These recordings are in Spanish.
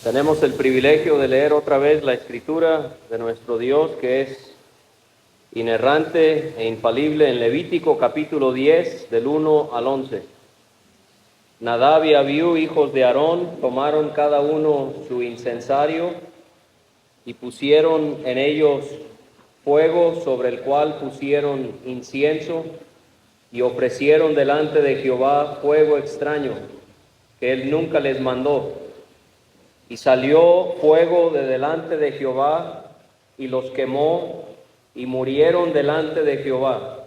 Tenemos el privilegio de leer otra vez la Escritura de nuestro Dios, que es inerrante e infalible, en Levítico capítulo 10, del 1 al 11. Nadab y Abiú, hijos de Aarón, tomaron cada uno su incensario y pusieron en ellos fuego, sobre el cual pusieron incienso, y ofrecieron delante de Jehová fuego extraño, que él nunca les mandó. Y salió fuego de delante de Jehová, y los quemó, y murieron delante de Jehová.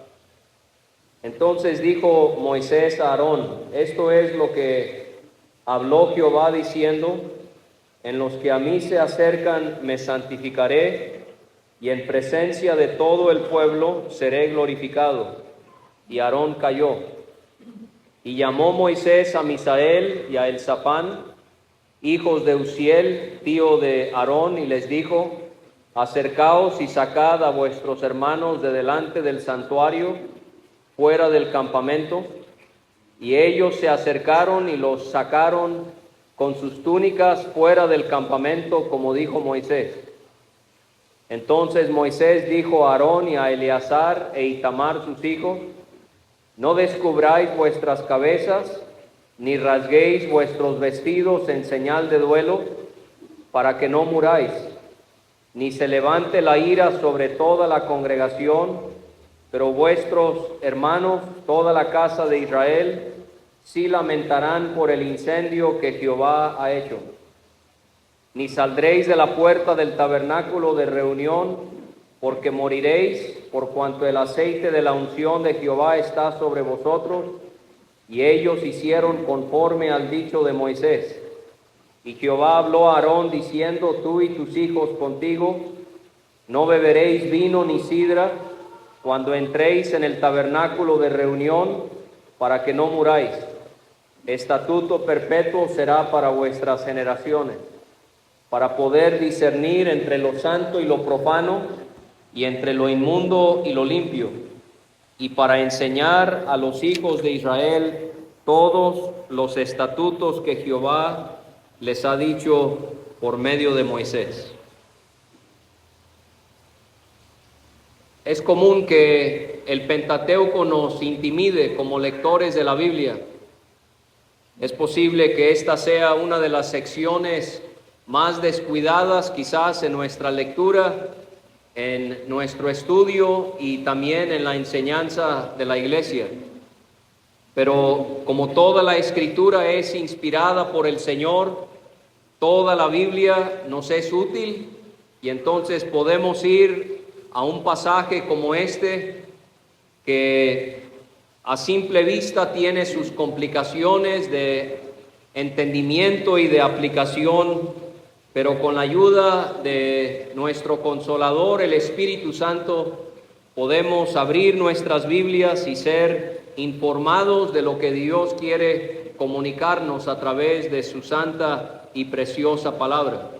Entonces dijo Moisés a Aarón: esto es lo que habló Jehová diciendo: en los que a mí se acercan me santificaré, y en presencia de todo el pueblo seré glorificado. Y Aarón cayó. Y llamó Moisés a Misael y a Elzafán, hijos de Uziel, tío de Aarón, y les dijo: acercaos y sacad a vuestros hermanos de delante del santuario, fuera del campamento. Y ellos se acercaron y los sacaron con sus túnicas fuera del campamento, como dijo Moisés. Entonces Moisés dijo a Aarón y a Eleazar e Itamar sus hijos: no descubráis vuestras cabezas, ni rasguéis vuestros vestidos en señal de duelo, para que no muráis, ni se levante la ira sobre toda la congregación, pero vuestros hermanos, toda la casa de Israel, sí lamentarán por el incendio que Jehová ha hecho. Ni saldréis de la puerta del tabernáculo de reunión, porque moriréis, por cuanto el aceite de la unción de Jehová está sobre vosotros. Y ellos hicieron conforme al dicho de Moisés. Y Jehová habló a Aarón diciendo: tú y tus hijos contigo no beberéis vino ni sidra cuando entréis en el tabernáculo de reunión, para que no muráis. Estatuto perpetuo será para vuestras generaciones, para poder discernir entre lo santo y lo profano, y entre lo inmundo y lo limpio, y para enseñar a los hijos de Israel todos los estatutos que Jehová les ha dicho por medio de Moisés. Es común que el Pentateuco nos intimide como lectores de la Biblia. Es posible que esta sea una de las secciones más descuidadas quizás en nuestra lectura, en nuestro estudio y también en la enseñanza de la iglesia. Pero como toda la Escritura es inspirada por el Señor, toda la Biblia nos es útil, y entonces podemos ir a un pasaje como este, que a simple vista tiene sus complicaciones de entendimiento y de aplicación, pero con la ayuda de nuestro Consolador, el Espíritu Santo, podemos abrir nuestras Biblias y ser informados de lo que Dios quiere comunicarnos a través de su santa y preciosa palabra.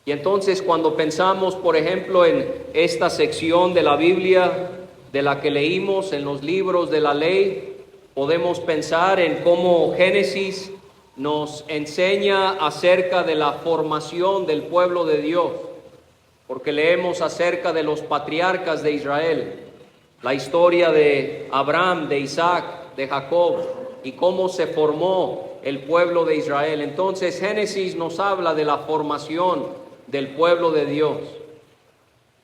Y entonces, cuando pensamos, por ejemplo, en esta sección de la Biblia de la que leímos en los libros de la ley, podemos pensar en cómo Génesis nos enseña acerca de la formación del pueblo de Dios, porque leemos acerca de los patriarcas de Israel, la historia de Abraham, de Isaac, de Jacob, y cómo se formó el pueblo de Israel. Entonces Génesis nos habla de la formación del pueblo de Dios.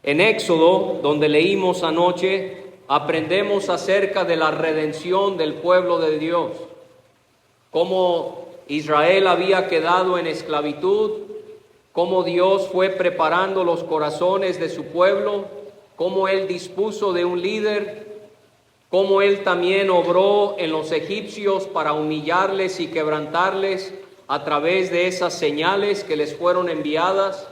En Éxodo, donde leímos anoche, aprendemos acerca de la redención del pueblo de Dios, cómo Israel había quedado en esclavitud, cómo Dios fue preparando los corazones de su pueblo, cómo Él dispuso de un líder, cómo Él también obró en los egipcios para humillarles y quebrantarles a través de esas señales que les fueron enviadas,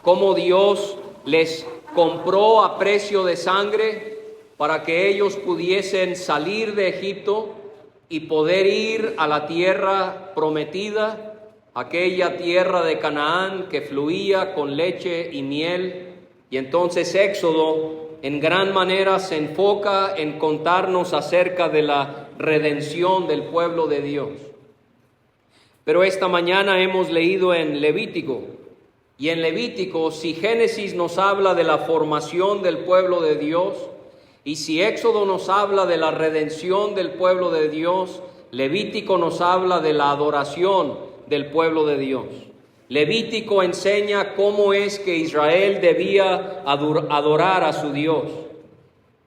cómo Dios les compró a precio de sangre para que ellos pudiesen salir de Egipto y poder ir a la tierra prometida, aquella tierra de Canaán que fluía con leche y miel. Y entonces Éxodo en gran manera se enfoca en contarnos acerca de la redención del pueblo de Dios. pero esta mañana hemos leído en Levítico. Y en Levítico, si Génesis nos habla de la formación del pueblo de Dios, y si Éxodo nos habla de la redención del pueblo de Dios, Levítico nos habla de la adoración del pueblo de Dios. Levítico enseña cómo es que Israel debía adorar a su Dios.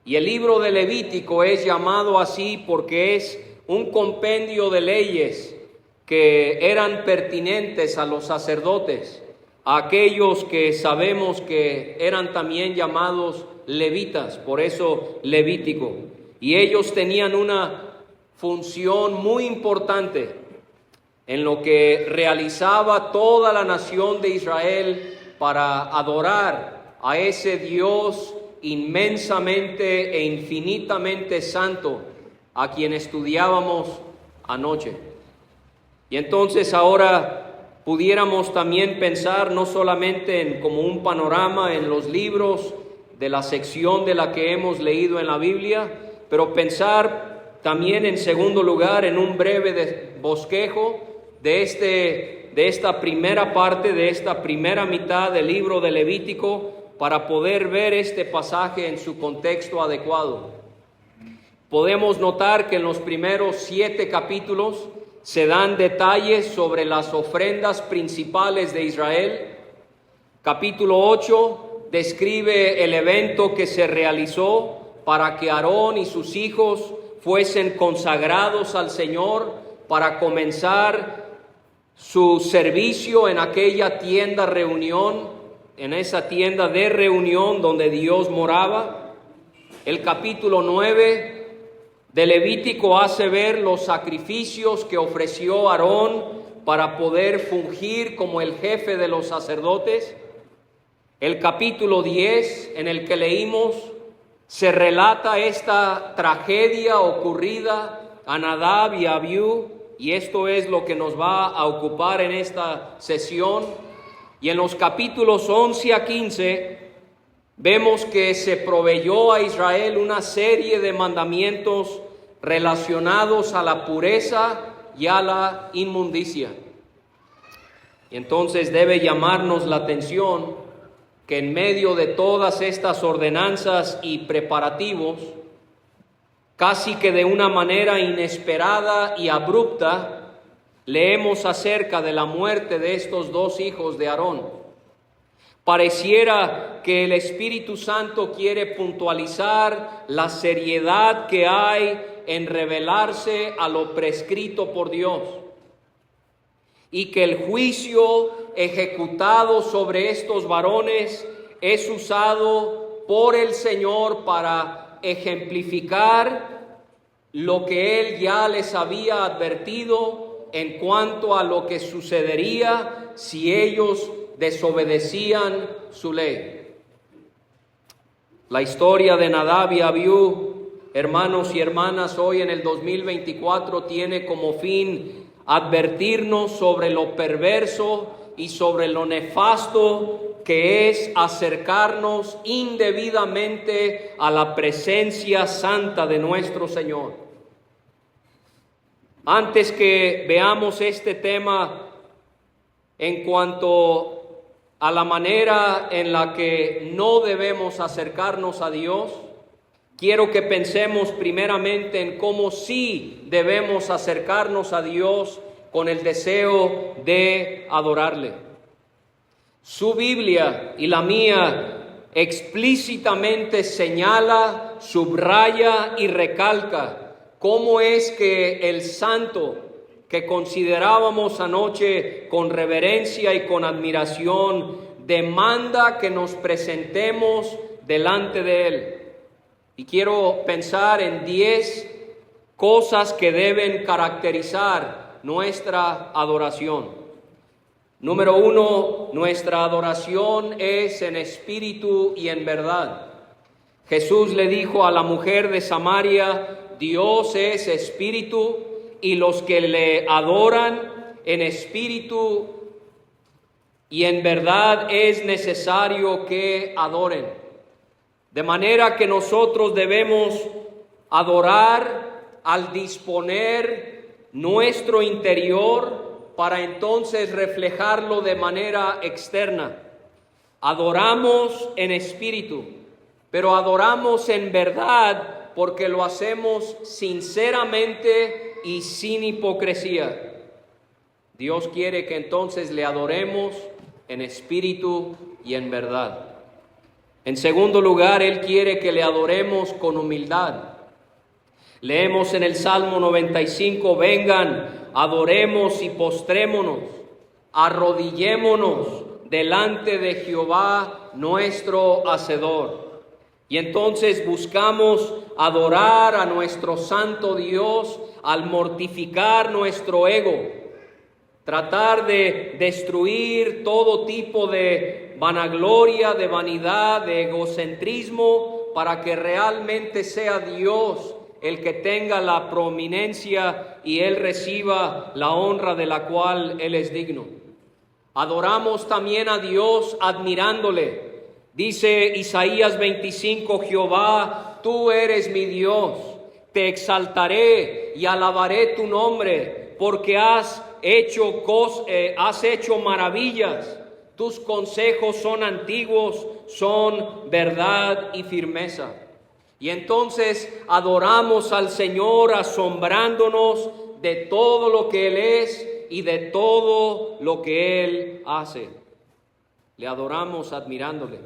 Y el libro de Levítico es llamado así porque es un compendio de leyes que eran pertinentes a los sacerdotes, a aquellos que sabemos que eran también llamados levitas, por eso Levítico. Y ellos tenían una función muy importante en lo que realizaba toda la nación de Israel para adorar a ese Dios inmensamente e infinitamente santo a quien estudiábamos anoche. Y entonces ahora pudiéramos también pensar no solamente en como un panorama en los libros de la sección de la que hemos leído en la Biblia, pero pensar también en segundo lugar en un breve bosquejo de esta primera parte, de esta primera mitad del libro de Levítico, para poder ver este pasaje en su contexto adecuado. Podemos notar que en los primeros 7 capítulos se dan detalles sobre las ofrendas principales de Israel. Capítulo 8 describe el evento que se realizó para que Aarón y sus hijos fuesen consagrados al Señor para comenzar su servicio en aquella tienda reunión, en esa tienda de reunión donde Dios moraba. El capítulo 9 de Levítico hace ver los sacrificios que ofreció Aarón para poder fungir como el jefe de los sacerdotes. El capítulo 10, en el que leímos, se relata esta tragedia ocurrida a Nadab y a Abiú, y esto es lo que nos va a ocupar en esta sesión. Y en los capítulos 11 a 15 vemos que se proveyó a Israel una serie de mandamientos relacionados a la pureza y a la inmundicia. Y entonces debe llamarnos la atención que en medio de todas estas ordenanzas y preparativos, casi que de una manera inesperada y abrupta, leemos acerca de la muerte de estos 2 hijos de Aarón. Pareciera que el Espíritu Santo quiere puntualizar la seriedad que hay en revelarse a lo prescrito por Dios, y que el juicio ejecutado sobre estos varones es usado por el Señor para ejemplificar lo que Él ya les había advertido en cuanto a lo que sucedería si ellos desobedecían su ley. La historia de Nadab y Abiú, hermanos y hermanas, hoy en el 2024 tiene como fin advertirnos sobre lo perverso y sobre lo nefasto que es acercarnos indebidamente a la presencia santa de nuestro Señor. Antes que veamos este tema en cuanto a la manera en la que no debemos acercarnos a Dios, quiero que pensemos primeramente en cómo sí debemos acercarnos a Dios con el deseo de adorarle. Su Biblia y la mía explícitamente señala, subraya y recalca cómo es que el santo que considerábamos anoche con reverencia y con admiración demanda que nos presentemos delante de Él. Y quiero pensar en 10 cosas que deben caracterizar nuestra adoración. Número 1, nuestra adoración es en espíritu y en verdad. Jesús le dijo a la mujer de Samaria: Dios es espíritu, y los que le adoran en espíritu y en verdad es necesario que adoren. De manera que nosotros debemos adorar al disponer nuestro interior para entonces reflejarlo de manera externa. Adoramos en espíritu, pero adoramos en verdad porque lo hacemos sinceramente y sin hipocresía. Dios quiere que entonces le adoremos en espíritu y en verdad. En segundo lugar, Él quiere que le adoremos con humildad. Leemos en el Salmo 95, vengan, adoremos y postrémonos, arrodillémonos delante de Jehová nuestro Hacedor. Y entonces buscamos adorar a nuestro santo Dios al mortificar nuestro ego, tratar de destruir todo tipo de vanagloria, de vanidad, de egocentrismo, para que realmente sea Dios el que tenga la prominencia y Él reciba la honra de la cual Él es digno. Adoramos también a Dios admirándole. Dice Isaías 25, Jehová, tú eres mi Dios, te exaltaré y alabaré tu nombre, porque has hecho maravillas, tus consejos son antiguos, son verdad y firmeza. Y entonces adoramos al Señor asombrándonos de todo lo que Él es y de todo lo que Él hace. Le adoramos admirándole.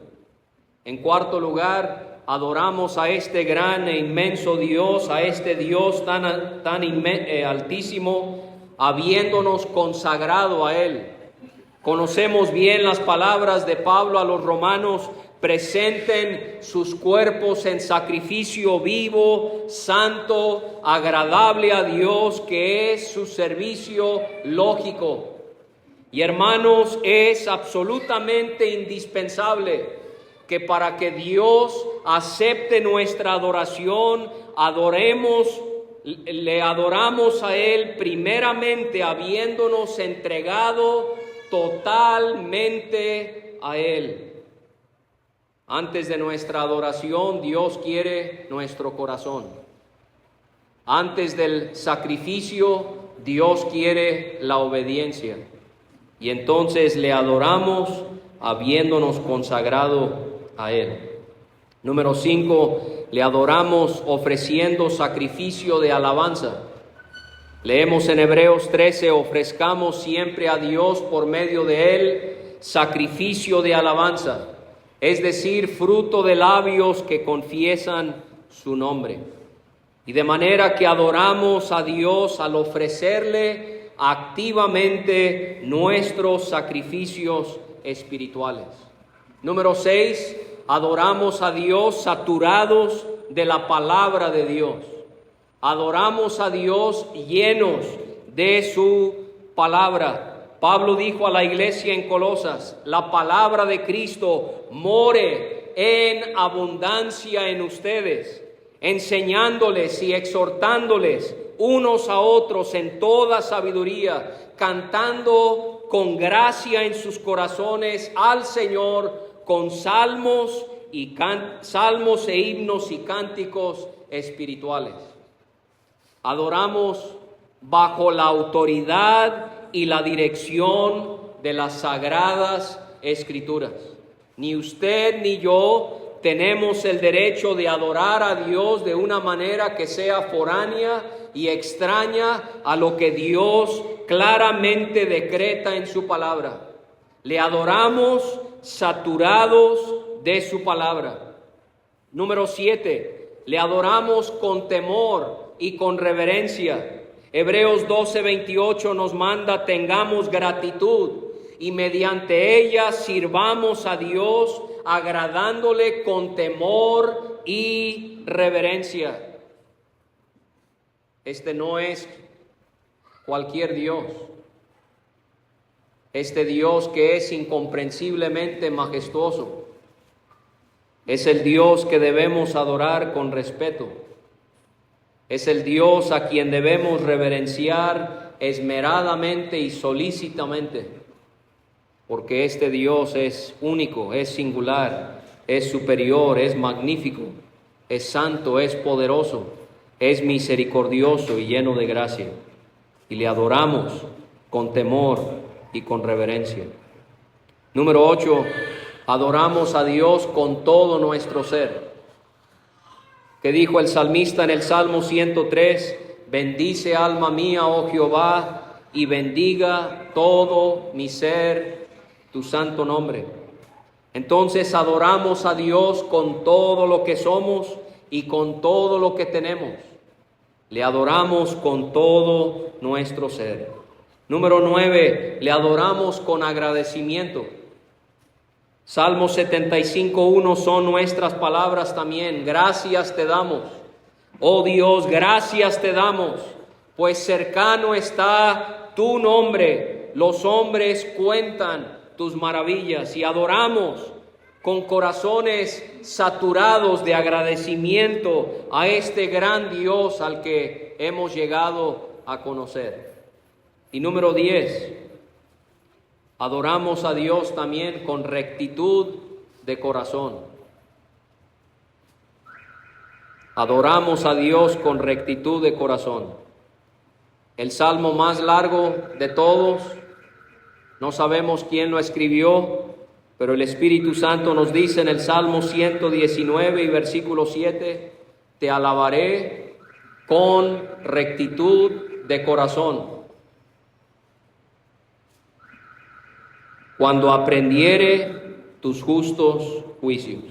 En cuarto lugar, adoramos a este gran e inmenso Dios, a este Dios tan altísimo, habiéndonos consagrado a Él. Conocemos bien las palabras de Pablo a los romanos: presenten sus cuerpos en sacrificio vivo, santo, agradable a Dios, que es su servicio lógico. Y hermanos, es absolutamente indispensable que para que Dios acepte nuestra adoración, le adoramos a Él primeramente habiéndonos entregado totalmente a Él. Antes de nuestra adoración, Dios quiere nuestro corazón. Antes del sacrificio, Dios quiere la obediencia. Y entonces le adoramos habiéndonos consagrado a Él. Número 5, le adoramos ofreciendo sacrificio de alabanza. Leemos en Hebreos 13, ofrezcamos siempre a Dios por medio de Él sacrificio de alabanza, es decir, fruto de labios que confiesan su nombre. Y de manera que adoramos a Dios al ofrecerle activamente nuestros sacrificios espirituales. Número 6, adoramos a Dios saturados de la palabra de Dios. Adoramos a Dios llenos de su palabra. Pablo dijo a la iglesia en Colosas: la palabra de Cristo more en abundancia en ustedes, enseñándoles y exhortándoles unos a otros en toda sabiduría, cantando con gracia en sus corazones al Señor con salmos e himnos y cánticos espirituales. Adoramos bajo la autoridad y la dirección de las sagradas Escrituras. Ni usted ni yo tenemos el derecho de adorar a Dios de una manera que sea foránea y extraña a lo que Dios claramente decreta en su palabra. Le adoramos saturados de su palabra. Número 7, le adoramos con temor y con reverencia. Hebreos 12:28 nos manda: tengamos gratitud y mediante ella sirvamos a Dios, agradándole con temor y reverencia. Este no es cualquier Dios. Este Dios que es incomprensiblemente majestuoso es el Dios que debemos adorar con respeto. Es el Dios a quien debemos reverenciar esmeradamente y solícitamente, porque este Dios es único, es singular, es superior, es magnífico, es santo, es poderoso, es misericordioso y lleno de gracia. Y le adoramos con temor y con reverencia. Número 8, adoramos a Dios con todo nuestro ser. Que dijo el salmista en el Salmo 103, bendice alma mía, oh Jehová, y bendiga todo mi ser tu santo nombre. Entonces adoramos a Dios con todo lo que somos y con todo lo que tenemos. Le adoramos con todo nuestro ser. Número 9, le adoramos con agradecimiento. Salmo 75:1 son nuestras palabras también. Gracias te damos, oh Dios, gracias te damos, pues cercano está tu nombre. Los hombres cuentan tus maravillas y adoramos con corazones saturados de agradecimiento a este gran Dios al que hemos llegado a conocer. Y número 10, adoramos a Dios también con rectitud de corazón. Adoramos a Dios con rectitud de corazón. El salmo más largo de todos, no sabemos quién lo escribió, pero el Espíritu Santo nos dice en el Salmo 119 y versículo 7, te alabaré con rectitud de corazón. Cuando aprendiere tus justos juicios.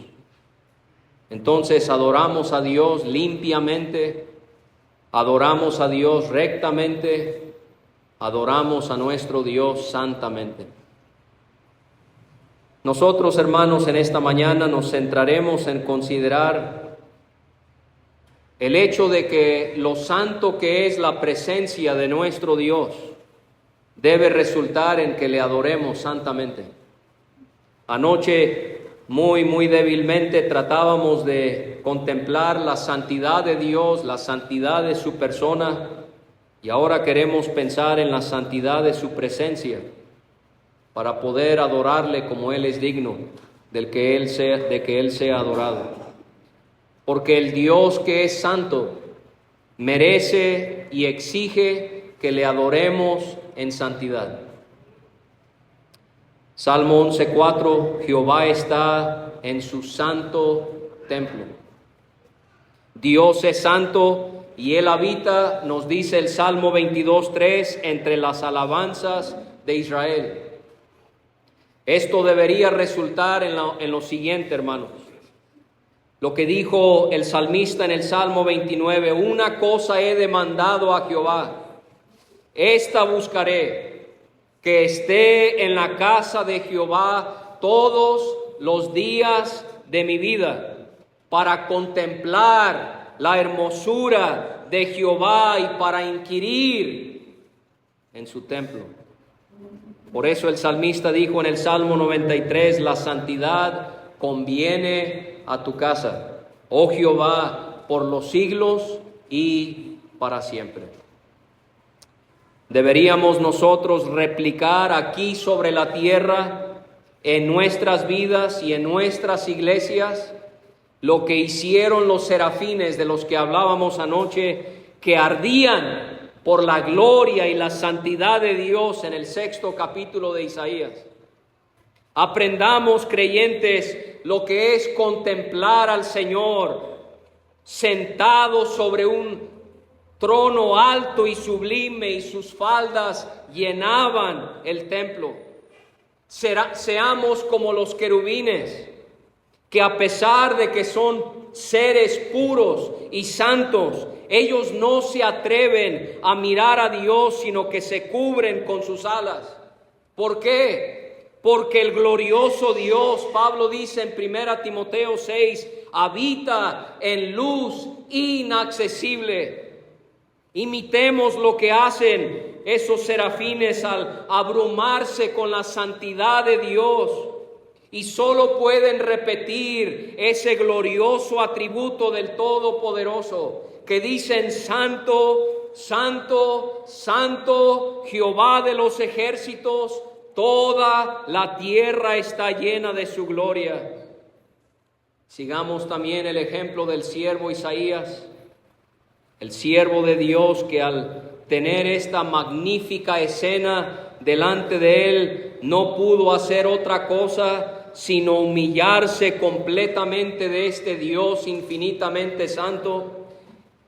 Entonces adoramos a Dios limpiamente, adoramos a Dios rectamente, adoramos a nuestro Dios santamente. Nosotros, hermanos, en esta mañana nos centraremos en considerar el hecho de que lo santo que es la presencia de nuestro Dios debe resultar en que le adoremos santamente. Anoche, muy débilmente, tratábamos de contemplar la santidad de Dios, la santidad de su persona, y ahora queremos pensar en la santidad de su presencia, para poder adorarle como Él es digno de que Él sea adorado. Porque el Dios que es santo merece y exige que le adoremos en santidad. Salmo 11:4, Jehová está en su santo templo. Dios es santo y Él habita, nos dice el Salmo 22:3, entre las alabanzas de Israel. Esto debería resultar en lo siguiente, hermanos. Lo que dijo el salmista en el Salmo 29, una cosa he demandado a Jehová, esta buscaré, que esté en la casa de Jehová todos los días de mi vida, para contemplar la hermosura de Jehová y para inquirir en su templo. Por eso el salmista dijo en el Salmo 93, la santidad conviene a tu casa, oh Jehová, por los siglos y para siempre. Deberíamos nosotros replicar aquí sobre la tierra, en nuestras vidas y en nuestras iglesias, lo que hicieron los serafines de los que hablábamos anoche, que ardían por la gloria y la santidad de Dios en el 6º capítulo de Isaías. Aprendamos, creyentes, lo que es contemplar al Señor sentado sobre un trono alto y sublime, y sus faldas llenaban el templo. Seamos como los querubines, que a pesar de que son seres puros y santos, ellos no se atreven a mirar a Dios, sino que se cubren con sus alas. ¿Por qué? Porque el glorioso Dios, Pablo dice en 1 Timoteo 6, habita en luz inaccesible. Imitemos lo que hacen esos serafines al abrumarse con la santidad de Dios, y solo pueden repetir ese glorioso atributo del Todopoderoso, que dicen: Santo, Santo, Santo, Jehová de los ejércitos, toda la tierra está llena de su gloria. Sigamos también el ejemplo del siervo Isaías, el siervo de Dios, que al tener esta magnífica escena delante de él, no pudo hacer otra cosa sino humillarse completamente de este Dios infinitamente santo,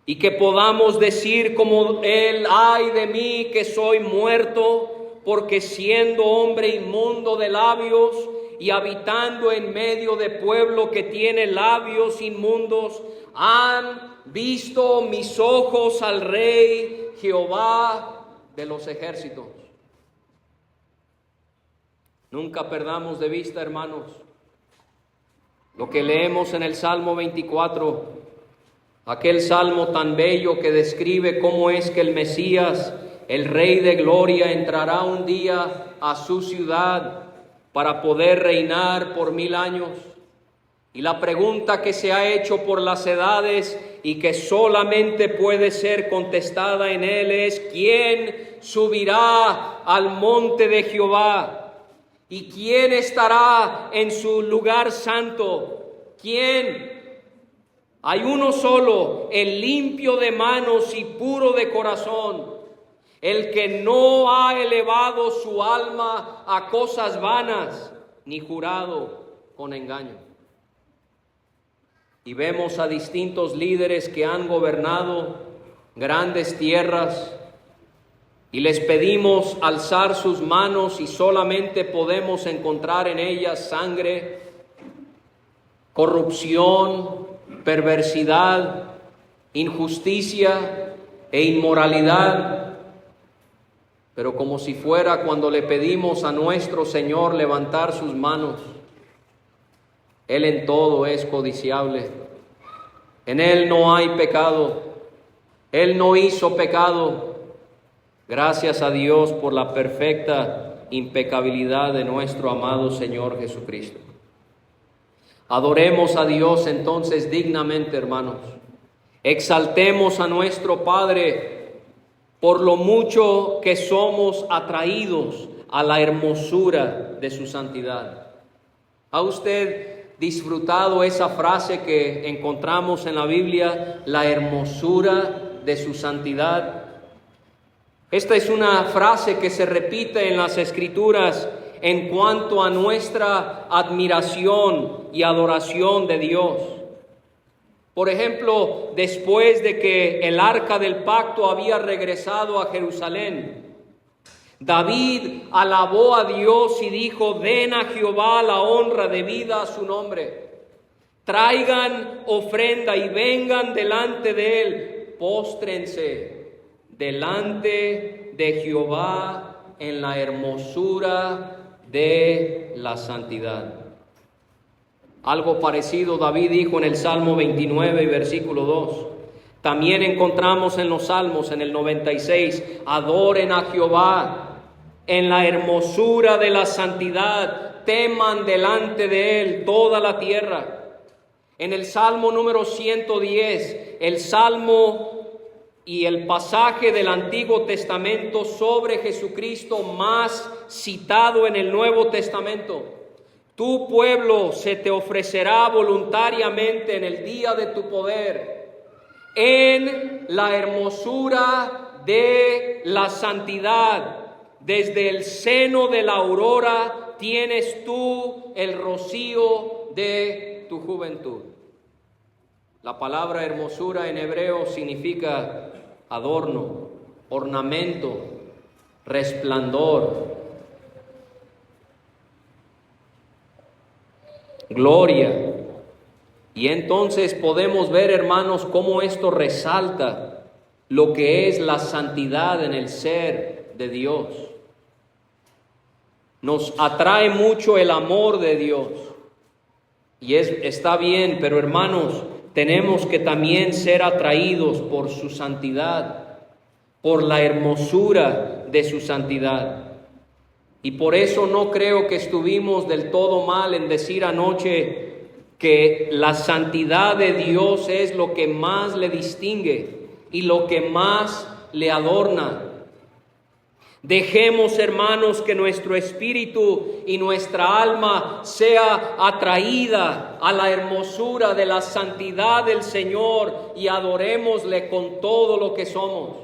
y que podamos decir como él: ay de mí que soy muerto, porque siendo hombre inmundo de labios y habitando en medio de pueblo que tiene labios inmundos, han visto mis ojos al Rey Jehová de los ejércitos. Nunca perdamos de vista, hermanos, lo que leemos en el Salmo 24, aquel salmo tan bello que describe cómo es que el Mesías, el Rey de Gloria, entrará un día a su ciudad para poder reinar por 1000 años. Y la pregunta que se ha hecho por las edades y que solamente puede ser contestada en él es: ¿quién subirá al monte de Jehová? ¿Y quién estará en su lugar santo? ¿Quién? Hay uno solo, el limpio de manos y puro de corazón, el que no ha elevado su alma a cosas vanas, ni jurado con engaño. Y vemos a distintos líderes que han gobernado grandes tierras, y les pedimos alzar sus manos y solamente podemos encontrar en ellas sangre, corrupción, perversidad, injusticia e inmoralidad. Pero como si fuera cuando le pedimos a nuestro Señor levantar sus manos, Él en todo es codiciable. En Él no hay pecado. Él no hizo pecado. Gracias a Dios por la perfecta impecabilidad de nuestro amado Señor Jesucristo. Adoremos a Dios entonces dignamente, hermanos. Exaltemos a nuestro Padre por lo mucho que somos atraídos a la hermosura de su santidad. ¿Ha usted disfrutado esa frase que encontramos en la Biblia, la hermosura de su santidad? Esta es una frase que se repite en las Escrituras en cuanto a nuestra admiración y adoración de Dios. Por ejemplo, después de que el arca del pacto había regresado a Jerusalén, David alabó a Dios y dijo: den a Jehová la honra debida a su nombre. Traigan ofrenda y vengan delante de él, póstrense delante de Jehová en la hermosura de la santidad. Algo parecido David dijo en el Salmo 29 y versículo 2. También encontramos en los Salmos, en el 96, adoren a Jehová en la hermosura de la santidad, teman delante de él toda la tierra. En el Salmo número 110, el Salmo y el pasaje del Antiguo Testamento sobre Jesucristo más citado en el Nuevo Testamento. Tu pueblo se te ofrecerá voluntariamente en el día de tu poder, en la hermosura de la santidad. Desde el seno de la aurora tienes tú el rocío de tu juventud. La palabra hermosura en hebreo significa adorno, ornamento, resplandor, gloria. Y entonces podemos ver, hermanos, cómo esto resalta lo que es la santidad en el ser de Dios. Nos atrae mucho el amor de Dios. Y está bien, pero hermanos, tenemos que también ser atraídos por su santidad, por la hermosura de su santidad. Y por eso no creo que estuvimos del todo mal en decir anoche que la santidad de Dios es lo que más le distingue y lo que más le adorna. Dejemos, hermanos, que nuestro espíritu y nuestra alma sea atraída a la hermosura de la santidad del Señor y adorémosle con todo lo que somos.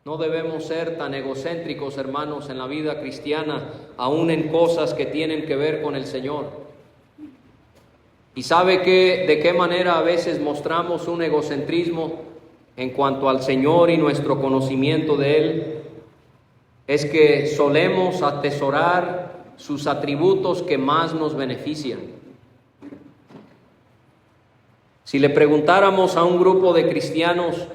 No debemos ser tan egocéntricos, hermanos, en la vida cristiana, aún en cosas que tienen que ver con el Señor. ¿Y sabe de qué manera a veces mostramos un egocentrismo en cuanto al Señor y nuestro conocimiento de Él? Es que solemos atesorar sus atributos que más nos benefician. Si le preguntáramos a un grupo de cristianos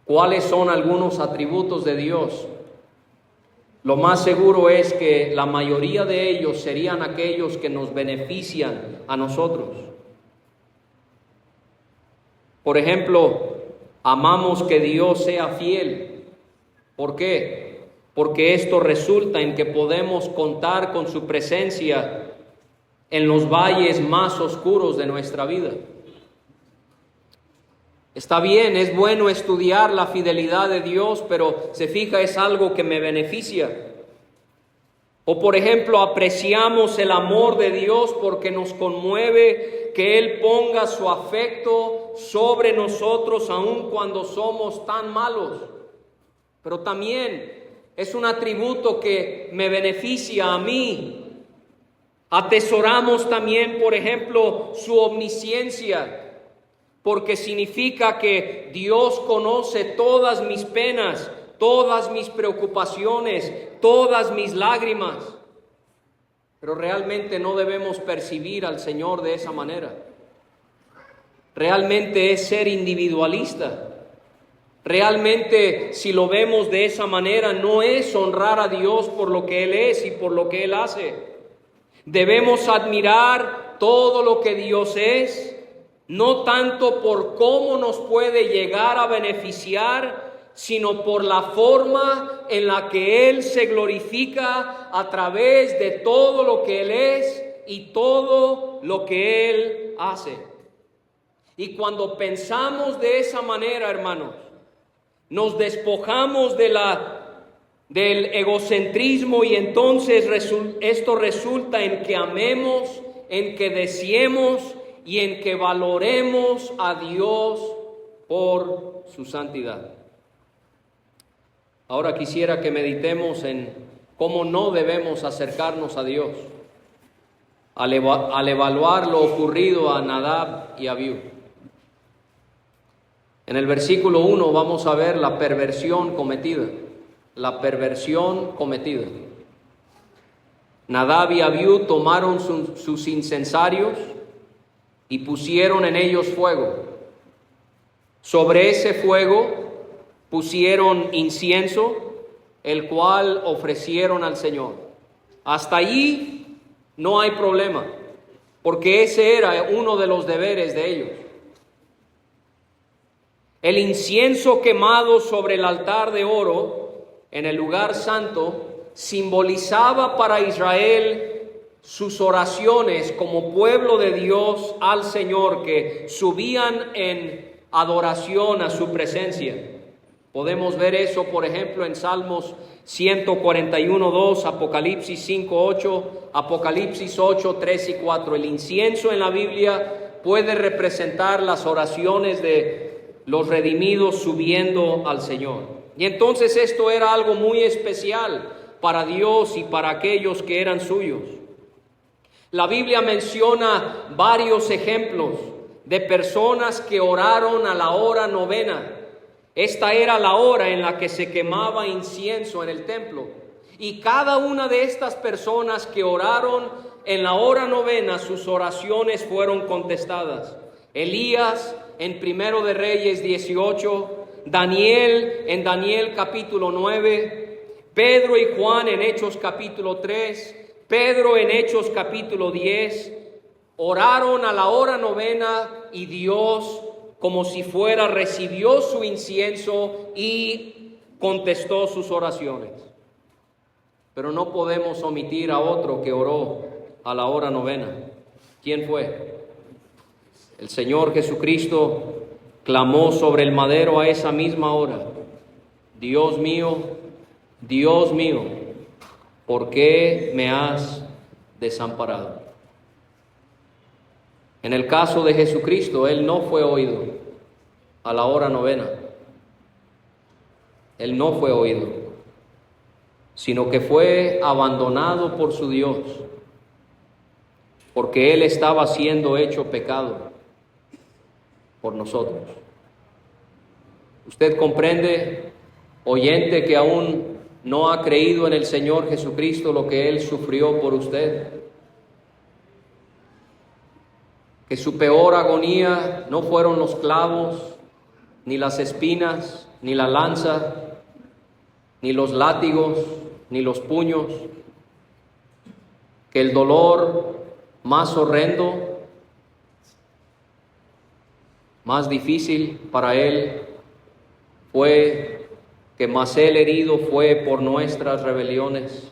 cuáles son algunos atributos de Dios, lo más seguro es que la mayoría de ellos serían aquellos que nos benefician a nosotros. Por ejemplo, amamos que Dios sea fiel. ¿Por qué? Porque esto resulta en que podemos contar con su presencia en los valles más oscuros de nuestra vida. Está bien, es bueno estudiar la fidelidad de Dios, pero se fija, es algo que me beneficia. O por ejemplo, apreciamos el amor de Dios porque nos conmueve que Él ponga su afecto sobre nosotros aun cuando somos tan malos. Pero también es un atributo que me beneficia a mí. Atesoramos también, por ejemplo, su omnisciencia, porque significa que Dios conoce todas mis penas, todas mis preocupaciones, todas mis lágrimas. Pero realmente no debemos percibir al Señor de esa manera. Realmente es ser individualista. Realmente, si lo vemos de esa manera, no es honrar a Dios por lo que Él es y por lo que Él hace. Debemos admirar todo lo que Dios es, no tanto por cómo nos puede llegar a beneficiar, sino por la forma en la que Él se glorifica a través de todo lo que Él es y todo lo que Él hace. Y cuando pensamos de esa manera, hermanos, nos despojamos del egocentrismo y entonces esto resulta en que amemos, en que deseemos y en que valoremos a Dios por su santidad. Ahora quisiera que meditemos en cómo no debemos acercarnos a Dios al evaluar lo ocurrido a Nadab y Abiú. En el versículo 1 vamos a ver la perversión cometida. La perversión cometida. Nadab y Abiú tomaron sus incensarios y pusieron en ellos fuego. Sobre ese fuego pusieron incienso, el cual ofrecieron al Señor. Hasta allí no hay problema, porque ese era uno de los deberes de ellos. El incienso quemado sobre el altar de oro en el lugar santo simbolizaba para Israel sus oraciones como pueblo de Dios al Señor, que subían en adoración a su presencia. Podemos ver eso, por ejemplo, en Salmos 141:2, Apocalipsis 5:8, Apocalipsis 8:3 y 4. El incienso en la Biblia puede representar las oraciones de los redimidos subiendo al Señor. Y entonces esto era algo muy especial para Dios y para aquellos que eran suyos. La Biblia menciona varios ejemplos de personas que oraron a la hora novena. Esta era la hora en la que se quemaba incienso en el templo. Y cada una de estas personas que oraron en la hora novena, sus oraciones fueron contestadas. Elías en Primero de Reyes 18, Daniel en Daniel capítulo 9, Pedro y Juan en Hechos capítulo 3, Pedro en Hechos capítulo 10, oraron a la hora novena y Dios, como si fuera, recibió su incienso y contestó sus oraciones. Pero no podemos omitir a otro que oró a la hora novena. ¿Quién fue? El Señor Jesucristo clamó sobre el madero a esa misma hora: Dios mío, ¿por qué me has desamparado? En el caso de Jesucristo, Él no fue oído a la hora novena. Él no fue oído, sino que fue abandonado por su Dios, porque Él estaba siendo hecho pecado por nosotros. Usted comprende, oyente, que aún no ha creído en el Señor Jesucristo, lo que Él sufrió por usted, que su peor agonía no fueron los clavos, ni las espinas, ni la lanza, ni los látigos, ni los puños, que el dolor más horrendo, más difícil para Él fue que más Él herido fue por nuestras rebeliones.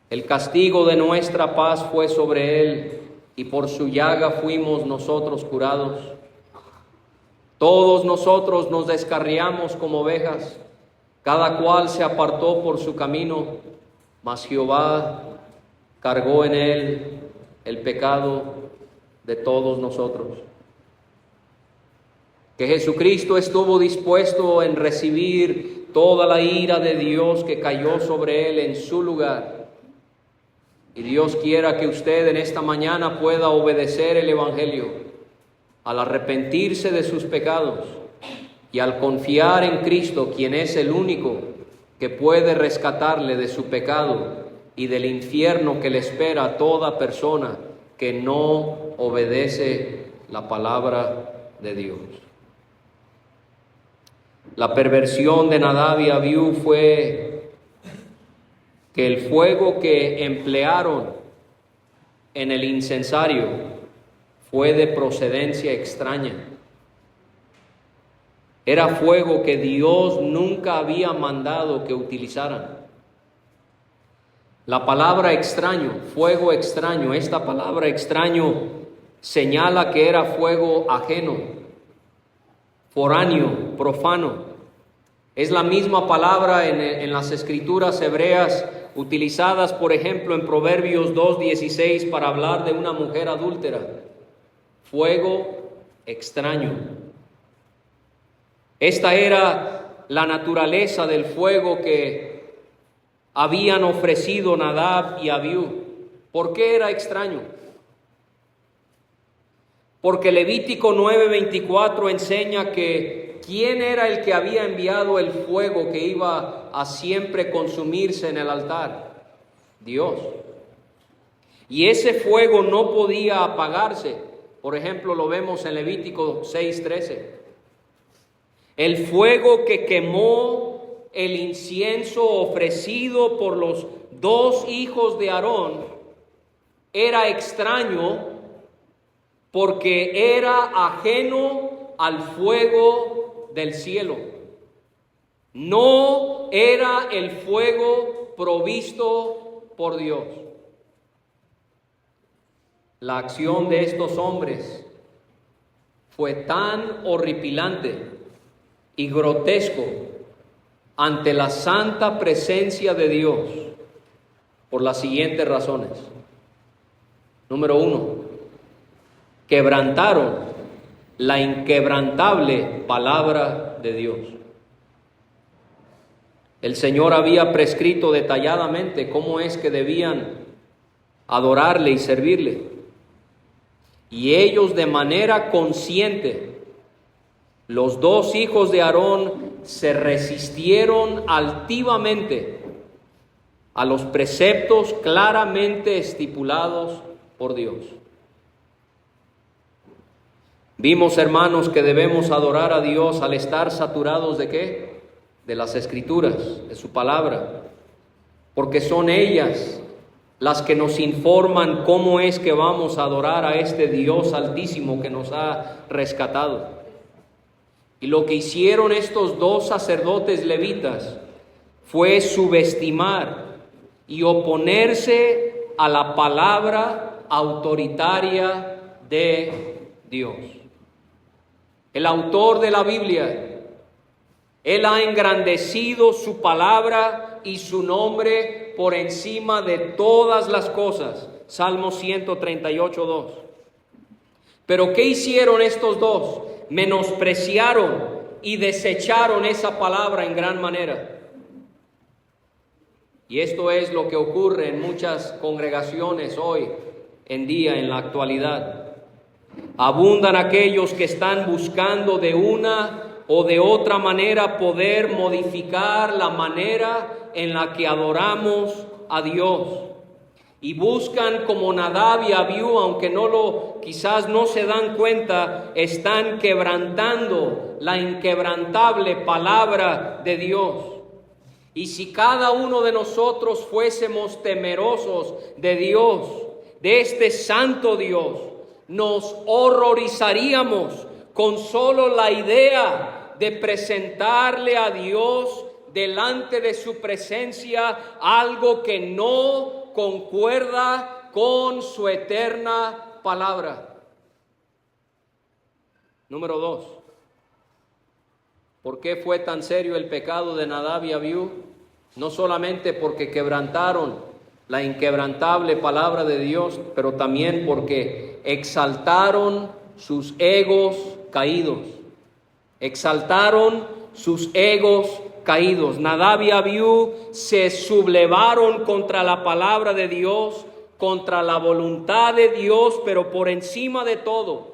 El castigo de nuestra paz fue sobre Él, y por su llaga fuimos nosotros curados. Todos nosotros nos descarriamos como ovejas, cada cual se apartó por su camino, mas Jehová cargó en Él el pecado de todos nosotros. Que Jesucristo estuvo dispuesto en recibir toda la ira de Dios que cayó sobre Él en su lugar. Y Dios quiera que usted en esta mañana pueda obedecer el Evangelio al arrepentirse de sus pecados y al confiar en Cristo, quien es el único que puede rescatarle de su pecado y del infierno que le espera a toda persona que no obedece la palabra de Dios. La perversión de Nadab y Abiú fue que el fuego que emplearon en el incensario fue de procedencia extraña. Era fuego que Dios nunca había mandado que utilizaran. La palabra extraño, fuego extraño, esta palabra extraño señala que era fuego ajeno, foráneo, profano. Es la misma palabra en las escrituras hebreas utilizadas, por ejemplo, en Proverbios 2:16 para hablar de una mujer adúltera. Fuego extraño. Esta era la naturaleza del fuego que habían ofrecido Nadab y Abiú. ¿Por qué era extraño? Porque Levítico 9:24 enseña que ¿quién era el que había enviado el fuego que iba a siempre consumirse en el altar? Dios. Y ese fuego no podía apagarse. Por ejemplo, lo vemos en Levítico 6:13. El fuego que quemó el incienso ofrecido por los dos hijos de Aarón era extraño porque era ajeno al fuego del cielo. No era el fuego provisto por Dios. La acción de estos hombres fue tan horripilante y grotesco ante la santa presencia de Dios por las siguientes razones. Número 1, quebrantaron la inquebrantable palabra de Dios. El Señor había prescrito detalladamente cómo es que debían adorarle y servirle. Y ellos de manera consciente, los dos hijos de Aarón, se resistieron altivamente a los preceptos claramente estipulados por Dios. Vimos, hermanos, que debemos adorar a Dios al estar saturados ¿de qué? De las Escrituras, de su palabra, porque son ellas las que nos informan cómo es que vamos a adorar a este Dios altísimo que nos ha rescatado. Y lo que hicieron estos dos sacerdotes levitas fue subestimar y oponerse a la palabra autoritaria de Dios. El autor de la Biblia, él ha engrandecido su palabra y su nombre por encima de todas las cosas. Salmo 138:2. Pero ¿qué hicieron estos dos? Menospreciaron y desecharon esa palabra en gran manera. Y esto es lo que ocurre en muchas congregaciones hoy en día, en la actualidad. Abundan aquellos que están buscando de una o de otra manera poder modificar la manera en la que adoramos a Dios. Y buscan como Nadab y Abiú, aunque quizás no se dan cuenta, están quebrantando la inquebrantable palabra de Dios. Y si cada uno de nosotros fuésemos temerosos de Dios, de este santo Dios, nos horrorizaríamos con solo la idea de presentarle a Dios delante de su presencia algo que no concuerda con su eterna palabra. Número 2. ¿Por qué fue tan serio el pecado de Nadab y Abiú? No solamente porque quebrantaron la inquebrantable palabra de Dios, pero también porque exaltaron sus egos caídos. Exaltaron sus egos caídos. Nadab y Abiú se sublevaron contra la palabra de Dios, contra la voluntad de Dios, pero por encima de todo,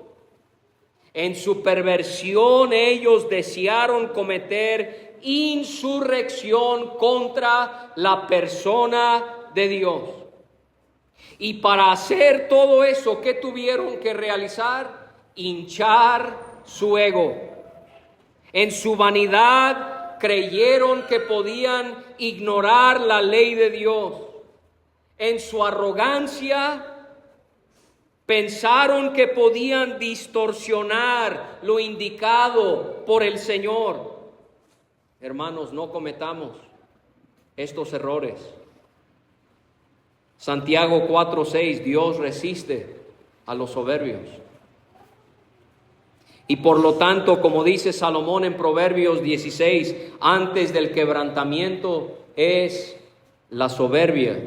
en su perversión ellos desearon cometer insurrección contra la persona de Dios. Y para hacer todo eso, ¿qué tuvieron que realizar? Hinchar su ego. En su vanidad creyeron que podían ignorar la ley de Dios. En su arrogancia pensaron que podían distorsionar lo indicado por el Señor. Hermanos, no cometamos estos errores. Santiago 4:6, Dios resiste a los soberbios. Y por lo tanto, como dice Salomón en Proverbios 16, antes del quebrantamiento es la soberbia,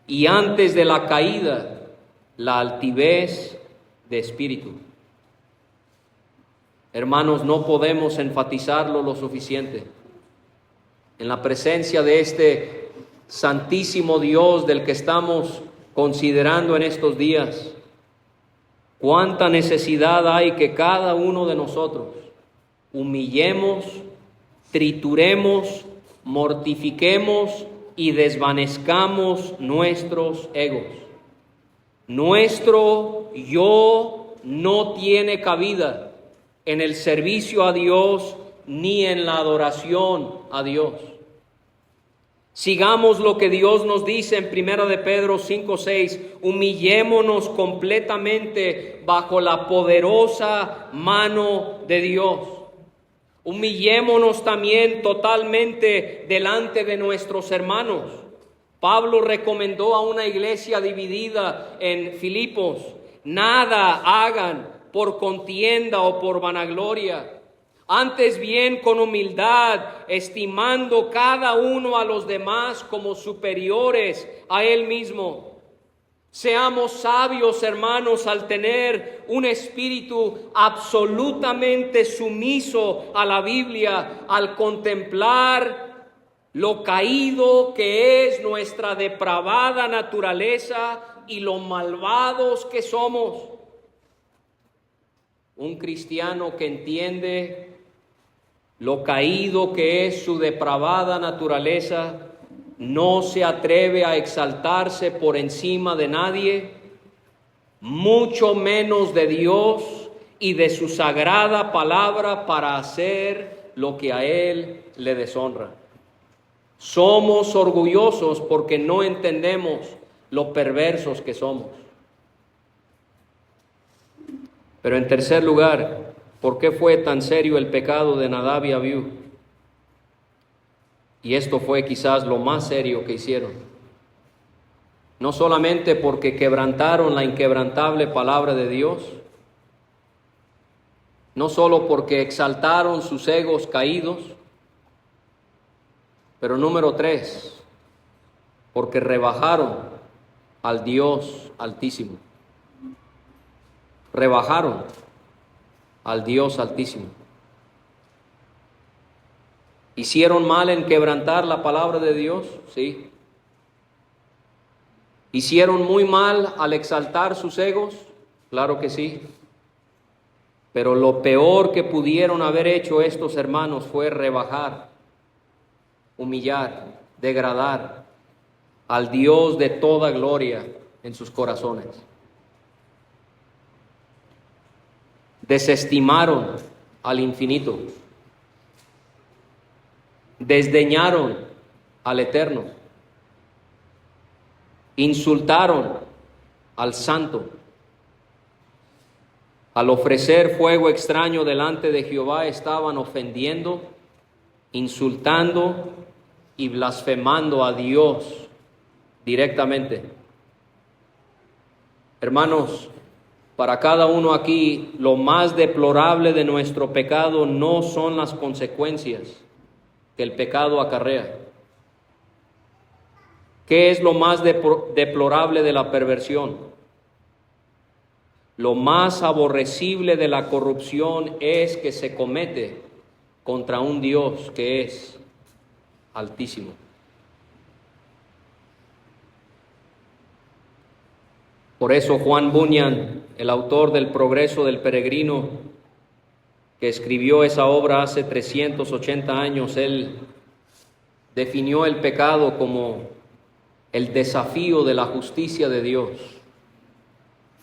y antes de la caída, la altivez de espíritu. Hermanos, no podemos enfatizarlo lo suficiente. En la presencia de este santísimo Dios del que estamos considerando en estos días, cuánta necesidad hay que cada uno de nosotros humillemos, trituremos, mortifiquemos y desvanezcamos nuestros egos. Nuestro yo no tiene cabida en el servicio a Dios ni en la adoración a Dios. Sigamos lo que Dios nos dice en 1 de Pedro 5:6, humillémonos completamente bajo la poderosa mano de Dios. Humillémonos también totalmente delante de nuestros hermanos. Pablo recomendó a una iglesia dividida en Filipos: nada hagan por contienda o por vanagloria, antes bien con humildad, estimando cada uno a los demás como superiores a él mismo. Seamos sabios, hermanos, al tener un espíritu absolutamente sumiso a la Biblia, al contemplar lo caído que es nuestra depravada naturaleza y lo malvados que somos. Un cristiano que entiende lo caído que es su depravada naturaleza no se atreve a exaltarse por encima de nadie, mucho menos de Dios y de su sagrada palabra, para hacer lo que a Él le deshonra. Somos orgullosos porque no entendemos lo perversos que somos. Pero en tercer lugar, ¿por qué fue tan serio el pecado de Nadab y Abiú? Y esto fue quizás lo más serio que hicieron. No solamente porque quebrantaron la inquebrantable palabra de Dios, no solo porque exaltaron sus egos caídos, pero número 3, porque rebajaron al Dios Altísimo. Rebajaron al Dios Altísimo. ¿Hicieron mal en quebrantar la palabra de Dios? Sí. ¿Hicieron muy mal al exaltar sus egos? Claro que sí. Pero lo peor que pudieron haber hecho estos hermanos fue rebajar, humillar, degradar al Dios de toda gloria en sus corazones. Desestimaron al infinito, desdeñaron al eterno, insultaron al santo. Al ofrecer fuego extraño delante de Jehová estaban ofendiendo, insultando y blasfemando a Dios directamente. Hermanos, para cada uno aquí, lo más deplorable de nuestro pecado no son las consecuencias que el pecado acarrea. ¿Qué es lo más deplorable de la perversión? Lo más aborrecible de la corrupción es que se comete contra un Dios que es altísimo. Por eso Juan Bunyan, el autor del Progreso del Peregrino, que escribió esa obra hace 380 años, él definió el pecado como el desafío de la justicia de Dios,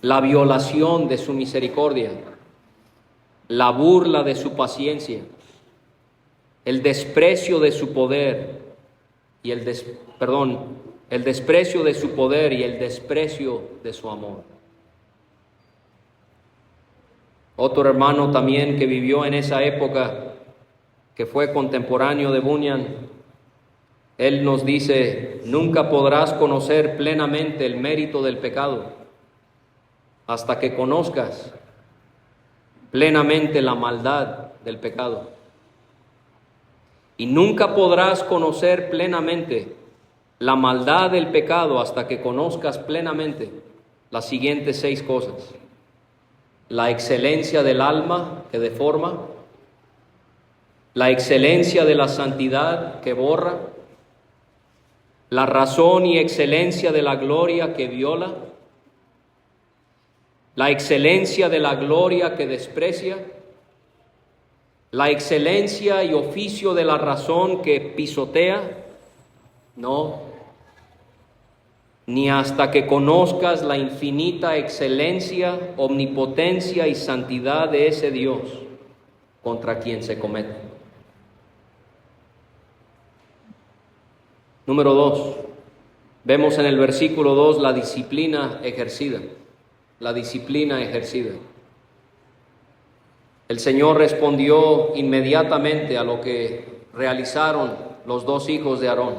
la violación de su misericordia, la burla de su paciencia, el desprecio de su poder y el desprecio de su poder y el desprecio de su amor. Otro hermano también que vivió en esa época, que fue contemporáneo de Bunyan, él nos dice: nunca podrás conocer plenamente el mérito del pecado hasta que conozcas plenamente la maldad del pecado. Y nunca podrás conocer plenamente la maldad del pecado hasta que conozcas plenamente las siguientes 6 cosas: la excelencia del alma que deforma, la excelencia de la santidad que borra, la razón y excelencia de la gloria que viola, la excelencia de la gloria que desprecia, la excelencia y oficio de la razón que pisotea. No, ni hasta que conozcas la infinita excelencia, omnipotencia y santidad de ese Dios contra quien se comete. Número 2, vemos en el versículo 2 la disciplina ejercida. La disciplina ejercida. El Señor respondió inmediatamente a lo que realizaron los 2 hijos de Aarón.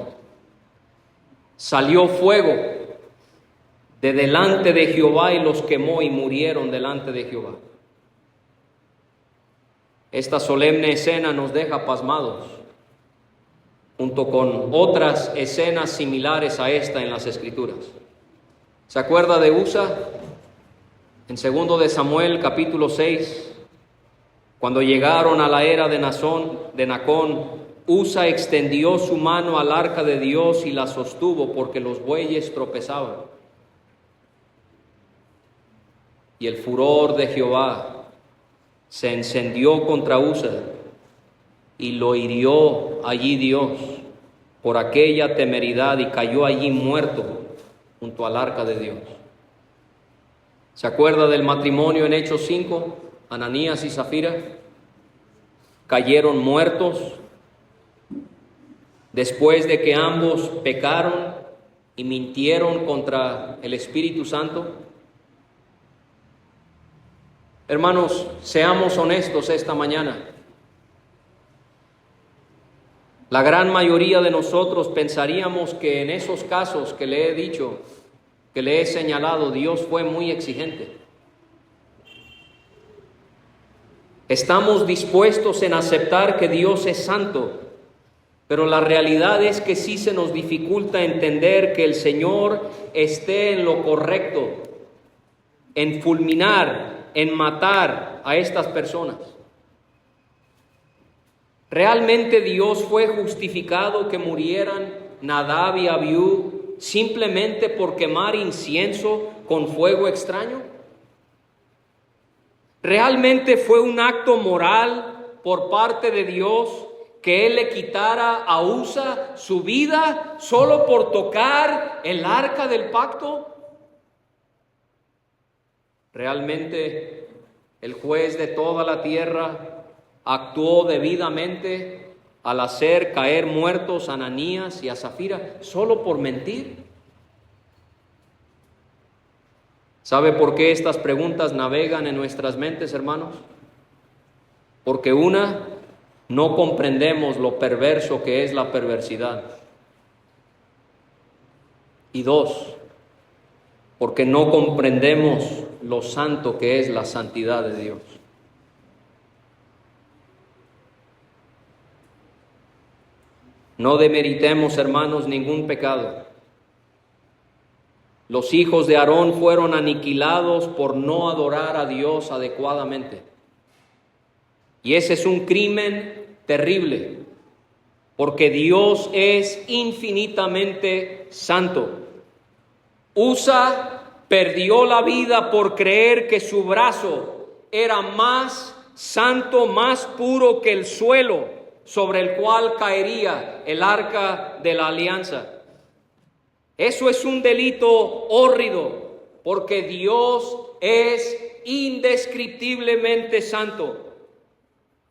Salió fuego de delante de Jehová y los quemó y murieron delante de Jehová. Esta solemne escena nos deja pasmados, junto con otras escenas similares a esta en las Escrituras. ¿Se acuerda de Usa? En 2 de Samuel, capítulo 6, cuando llegaron a la era de Nacón, Usa extendió su mano al arca de Dios y la sostuvo porque los bueyes tropezaban. Y el furor de Jehová se encendió contra Usa y lo hirió allí Dios por aquella temeridad y cayó allí muerto junto al arca de Dios. ¿Se acuerda del matrimonio en Hechos 5? Ananías y Zafira cayeron muertos después de que ambos pecaron y mintieron contra el Espíritu Santo. Hermanos, seamos honestos esta mañana. La gran mayoría de nosotros pensaríamos que en esos casos que le he dicho, que le he señalado, Dios fue muy exigente. Estamos dispuestos en aceptar que Dios es santo, pero la realidad es que sí se nos dificulta entender que el Señor esté en lo correcto, en fulminar, en matar a estas personas. ¿Realmente Dios fue justificado que murieran Nadab y Abiú simplemente por quemar incienso con fuego extraño? ¿Realmente fue un acto moral por parte de Dios que Él le quitara a Usa su vida solo por tocar el arca del pacto? ¿Realmente el juez de toda la tierra actuó debidamente al hacer caer muertos a Ananías y a Zafira solo por mentir? ¿Sabe por qué estas preguntas navegan en nuestras mentes, hermanos? Porque una, no comprendemos lo perverso que es la perversidad. Y dos, porque no comprendemos lo santo que es la santidad de Dios. No demeritemos, hermanos, ningún pecado. Los hijos de Aarón fueron aniquilados por no adorar a Dios adecuadamente. Y ese es un crimen terrible, porque Dios es infinitamente santo. Usa perdió la vida por creer que su brazo era más santo, más puro que el suelo sobre el cual caería el arca de la alianza. Eso es un delito hórrido, porque Dios es indescriptiblemente santo.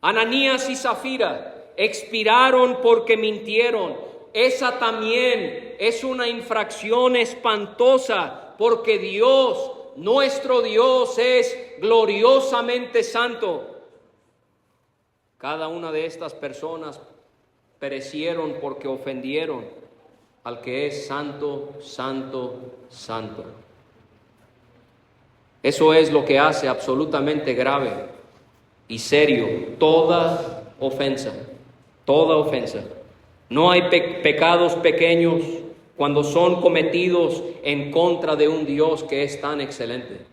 Ananías y Zafira expiraron porque mintieron. Esa también es una infracción espantosa, porque Dios, nuestro Dios, es gloriosamente santo. Cada una de estas personas perecieron porque ofendieron al que es santo, santo, santo. Eso es lo que hace absolutamente grave y serio toda ofensa, toda ofensa. No hay pecados pequeños cuando son cometidos en contra de un Dios que es tan excelente.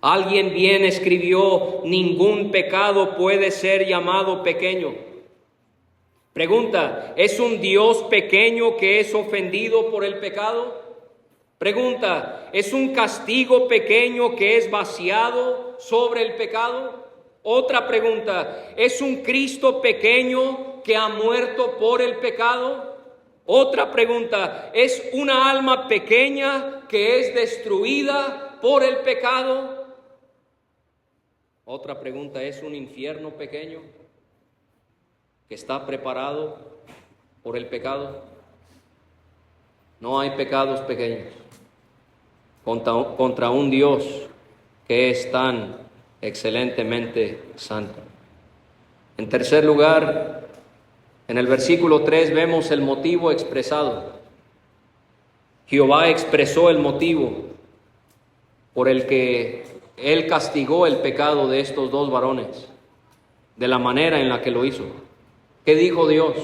Alguien bien escribió: ningún pecado puede ser llamado pequeño. Pregunta: ¿es un Dios pequeño que es ofendido por el pecado? Pregunta: ¿es un castigo pequeño que es vaciado sobre el pecado? Otra pregunta: ¿es un Cristo pequeño que ha muerto por el pecado? Otra pregunta: ¿es una alma pequeña que es destruida por el pecado? Otra pregunta: ¿es un infierno pequeño que está preparado por el pecado? No hay pecados pequeños contra un Dios que es tan excelentemente santo. En tercer lugar, en el versículo 3 vemos el motivo expresado. Jehová expresó el motivo por el que Él castigó el pecado de estos dos varones, de la manera en la que lo hizo. ¿Qué dijo Dios?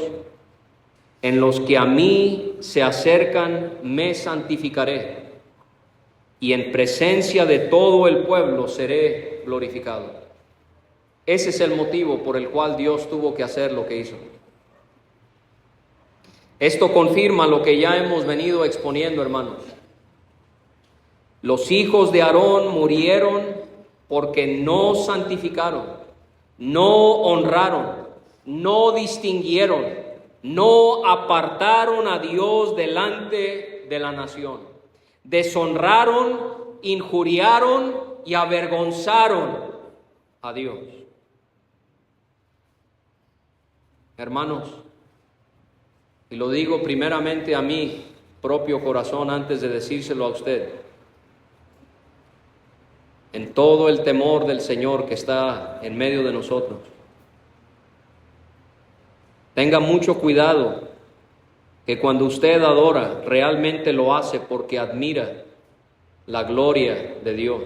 En los que a mí se acercan me santificaré, y en presencia de todo el pueblo seré glorificado. Ese es el motivo por el cual Dios tuvo que hacer lo que hizo. Esto confirma lo que ya hemos venido exponiendo, hermanos. Los hijos de Aarón murieron porque no santificaron, no honraron, no distinguieron, no apartaron a Dios delante de la nación. Deshonraron, injuriaron y avergonzaron a Dios. Hermanos, y lo digo primeramente a mi propio corazón antes de decírselo a usted, en todo el temor del Señor que está en medio de nosotros, tenga mucho cuidado que cuando usted adora, realmente lo hace porque admira la gloria de Dios.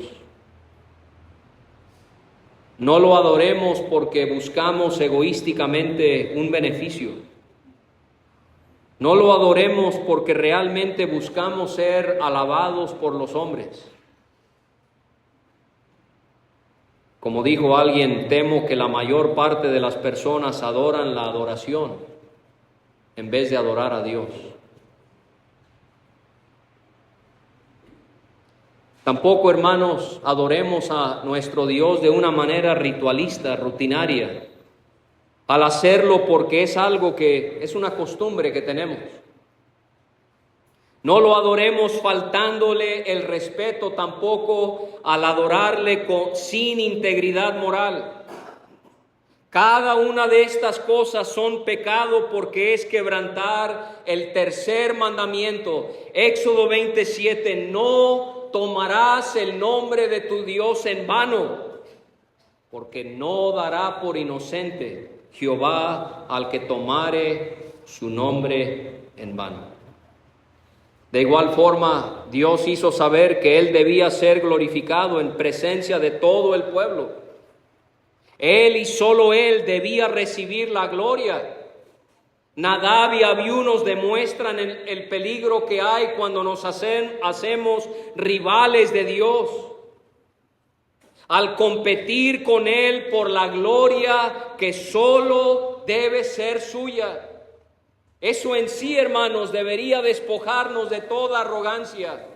No lo adoremos porque buscamos egoísticamente un beneficio. No lo adoremos porque realmente buscamos ser alabados por los hombres. Como dijo alguien, temo que la mayor parte de las personas adoran la adoración en vez de adorar a Dios. Tampoco, hermanos, adoremos a nuestro Dios de una manera ritualista, rutinaria, al hacerlo porque es algo que es una costumbre que tenemos. No lo adoremos faltándole el respeto tampoco al adorarle sin integridad moral. Cada una de estas cosas son pecado porque es quebrantar el tercer mandamiento. Éxodo 27, no tomarás el nombre de tu Dios en vano, porque no dará por inocente Jehová al que tomare su nombre en vano. De igual forma, Dios hizo saber que Él debía ser glorificado en presencia de todo el pueblo. Él y solo Él debía recibir la gloria. Nadab y Abiú nos demuestran el peligro que hay cuando nos hacemos rivales de Dios, al competir con Él por la gloria que solo debe ser suya. Eso en sí, hermanos, debería despojarnos de toda arrogancia,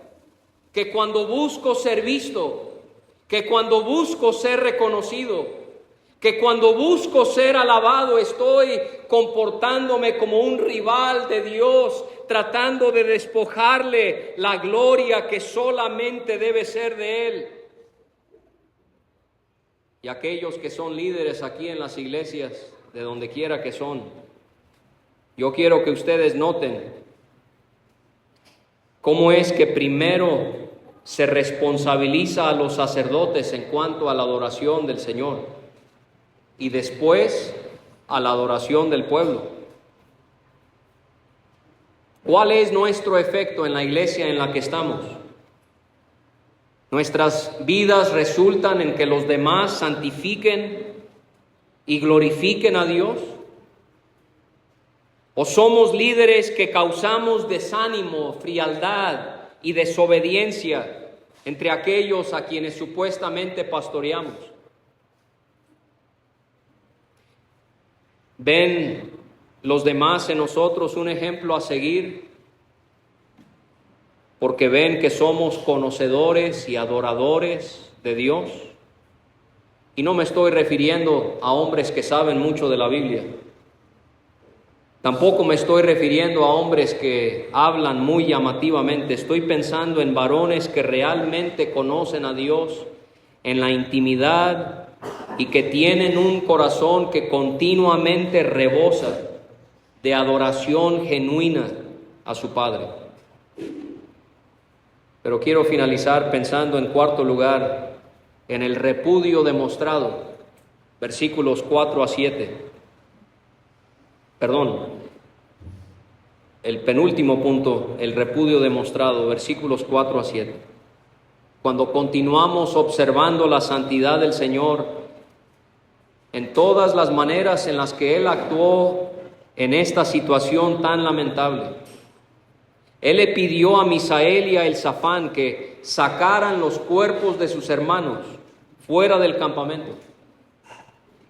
que cuando busco ser visto, que cuando busco ser reconocido, que cuando busco ser alabado estoy comportándome como un rival de Dios, tratando de despojarle la gloria que solamente debe ser de Él. Y aquellos que son líderes aquí en las iglesias, de donde quiera que son, yo quiero que ustedes noten cómo es que primero se responsabiliza a los sacerdotes en cuanto a la adoración del Señor y después a la adoración del pueblo. ¿Cuál es nuestro efecto en la iglesia en la que estamos? Nuestras vidas resultan en que los demás santifiquen y glorifiquen a Dios. ¿O somos líderes que causamos desánimo, frialdad y desobediencia entre aquellos a quienes supuestamente pastoreamos? ¿Ven los demás en nosotros un ejemplo a seguir? Porque ven que somos conocedores y adoradores de Dios. Y no me estoy refiriendo a hombres que saben mucho de la Biblia. Tampoco me estoy refiriendo a hombres que hablan muy llamativamente. Estoy pensando en varones que realmente conocen a Dios en la intimidad y que tienen un corazón que continuamente rebosa de adoración genuina a su Padre. Pero quiero finalizar pensando en cuarto lugar en el repudio demostrado, versículos 4 a 7. El penúltimo punto, el repudio demostrado, versículos 4 a 7. Cuando continuamos observando la santidad del Señor en todas las maneras en las que Él actuó en esta situación tan lamentable. Él le pidió a Misael y a Elzafán que sacaran los cuerpos de sus hermanos fuera del campamento.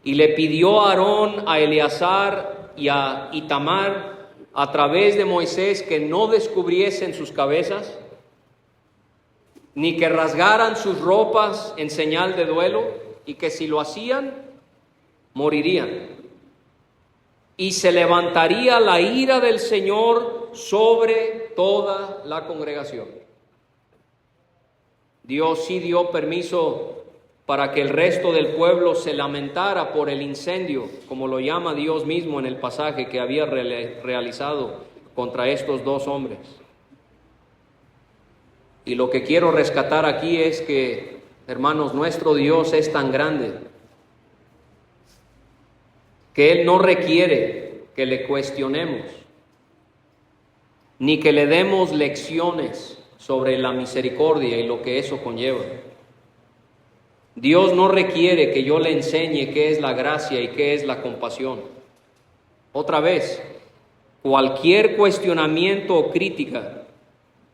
Y le pidió a Aarón, a Eleazar y a Itamar, a través de Moisés, que no descubriesen sus cabezas, ni que rasgaran sus ropas en señal de duelo, y que si lo hacían, morirían. Y se levantaría la ira del Señor sobre toda la congregación. Dios sí dio permiso para que el resto del pueblo se lamentara por el incendio, como lo llama Dios mismo en el pasaje que había realizado contra estos dos hombres. Y lo que quiero rescatar aquí es que, hermanos, nuestro Dios es tan grande que Él no requiere que le cuestionemos, ni que le demos lecciones sobre la misericordia y lo que eso conlleva. Dios no requiere que yo le enseñe qué es la gracia y qué es la compasión. Otra vez, cualquier cuestionamiento o crítica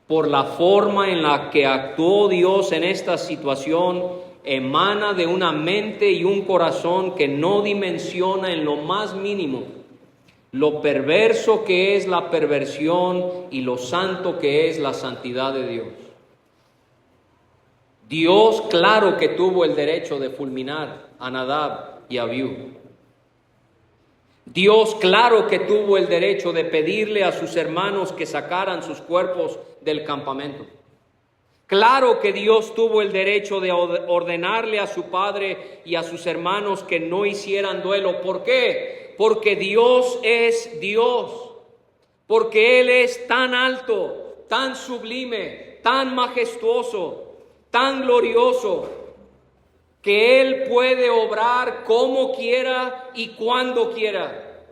por la forma en la que actuó Dios en esta situación emana de una mente y un corazón que no dimensiona en lo más mínimo lo perverso que es la perversión y lo santo que es la santidad de Dios. Dios, claro que tuvo el derecho de fulminar a Nadab y a Abiú. Dios, claro que tuvo el derecho de pedirle a sus hermanos que sacaran sus cuerpos del campamento. Claro que Dios tuvo el derecho de ordenarle a su padre y a sus hermanos que no hicieran duelo. ¿Por qué? Porque Dios es Dios. Porque Él es tan alto, tan sublime, tan majestuoso, tan glorioso, que Él puede obrar como quiera y cuando quiera.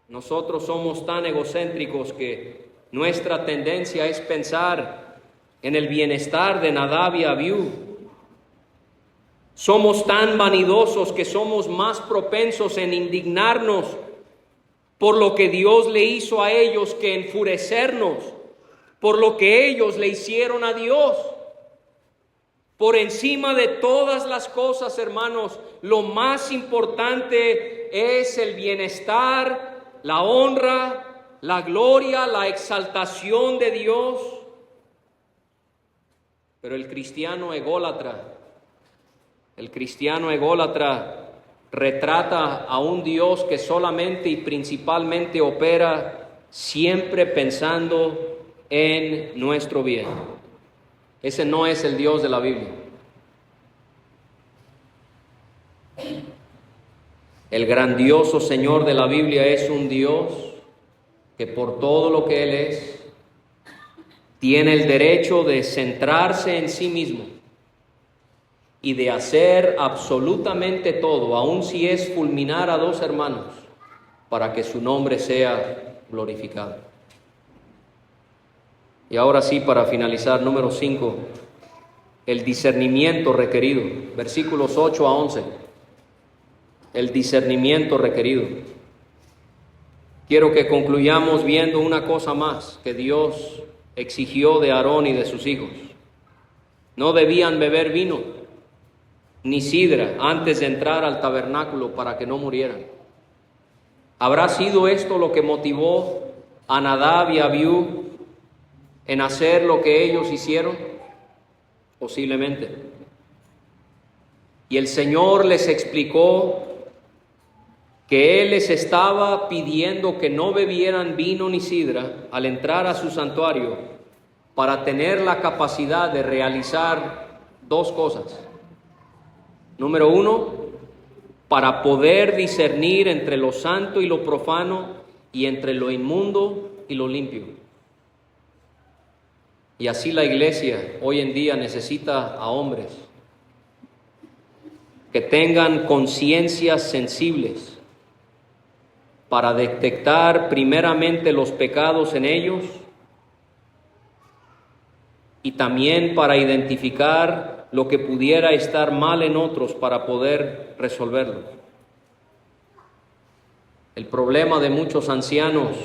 Nosotros somos tan egocéntricos que nuestra tendencia es pensar en el bienestar de Nadab y Abiú. Somos tan vanidosos que somos más propensos en indignarnos por lo que Dios le hizo a ellos que enfurecernos por lo que ellos le hicieron a Dios. Por encima de todas las cosas, hermanos, lo más importante es el bienestar, la honra, la gloria, la exaltación de Dios. Pero el cristiano ególatra retrata a un Dios que solamente y principalmente opera siempre pensando en nuestro bien. Ese no es el Dios de la Biblia. El grandioso Señor de la Biblia es un Dios que por todo lo que Él es, tiene el derecho de centrarse en sí mismo y de hacer absolutamente todo, aun si es fulminar a dos hermanos, para que su nombre sea glorificado. Y ahora sí, para finalizar, número 5, el discernimiento requerido, versículos 8 a 11, el discernimiento requerido. Quiero que concluyamos viendo una cosa más que Dios exigió de Aarón y de sus hijos. No debían beber vino ni sidra antes de entrar al tabernáculo para que no murieran. ¿Habrá sido esto lo que motivó a Nadab y a Abiú en hacer lo que ellos hicieron? Posiblemente. Y el Señor les explicó que Él les estaba pidiendo que no bebieran vino ni sidra al entrar a su santuario para tener la capacidad de realizar dos cosas. Número 1, para poder discernir entre lo santo y lo profano y entre lo inmundo y lo limpio. Y así la iglesia hoy en día necesita a hombres que tengan conciencias sensibles para detectar primeramente los pecados en ellos y también para identificar lo que pudiera estar mal en otros para poder resolverlo. El problema de muchos ancianos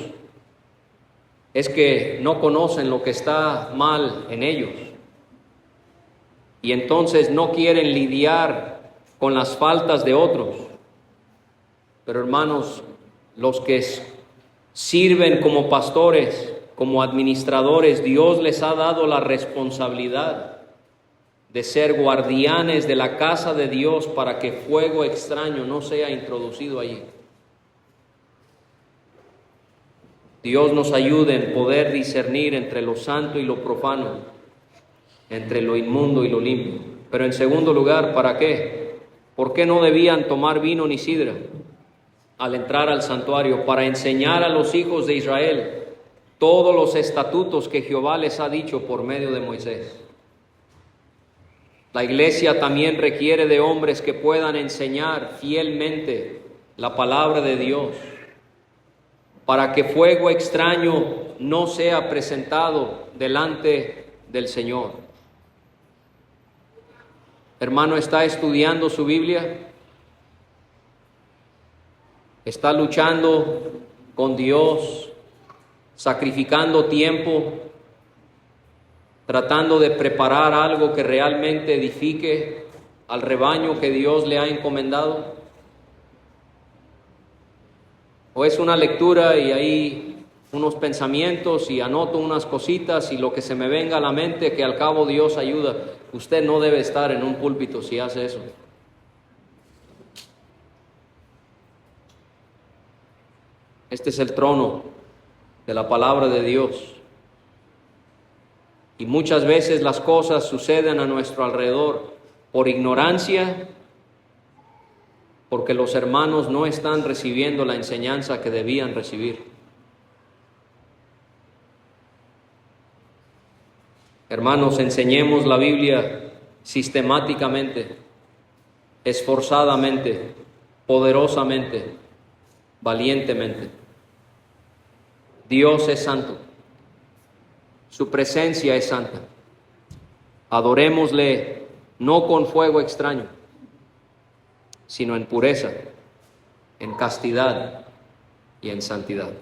es que no conocen lo que está mal en ellos y entonces no quieren lidiar con las faltas de otros. Pero hermanos, los que sirven como pastores, como administradores, Dios les ha dado la responsabilidad de ser guardianes de la casa de Dios para que fuego extraño no sea introducido allí. Dios nos ayude en poder discernir entre lo santo y lo profano, entre lo inmundo y lo limpio. Pero en segundo lugar, ¿para qué? ¿Por qué no debían tomar vino ni sidra al entrar al santuario? Para enseñar a los hijos de Israel todos los estatutos que Jehová les ha dicho por medio de Moisés. La iglesia también requiere de hombres que puedan enseñar fielmente la palabra de Dios, para que fuego extraño no sea presentado delante del Señor. Hermano, ¿está estudiando su Biblia? ¿Está luchando con Dios, sacrificando tiempo tratando de preparar algo que realmente edifique al rebaño que Dios le ha encomendado? ¿O es una lectura y ahí unos pensamientos y anoto unas cositas y lo que se me venga a la mente, que al cabo Dios ayuda? Usted no debe estar en un púlpito si hace eso. Este es el trono de la palabra de Dios. Y muchas veces las cosas suceden a nuestro alrededor por ignorancia, porque los hermanos no están recibiendo la enseñanza que debían recibir. Hermanos, enseñemos la Biblia sistemáticamente, esforzadamente, poderosamente, valientemente. Dios es santo. Su presencia es santa. Adorémosle no con fuego extraño, sino en pureza, en castidad y en santidad.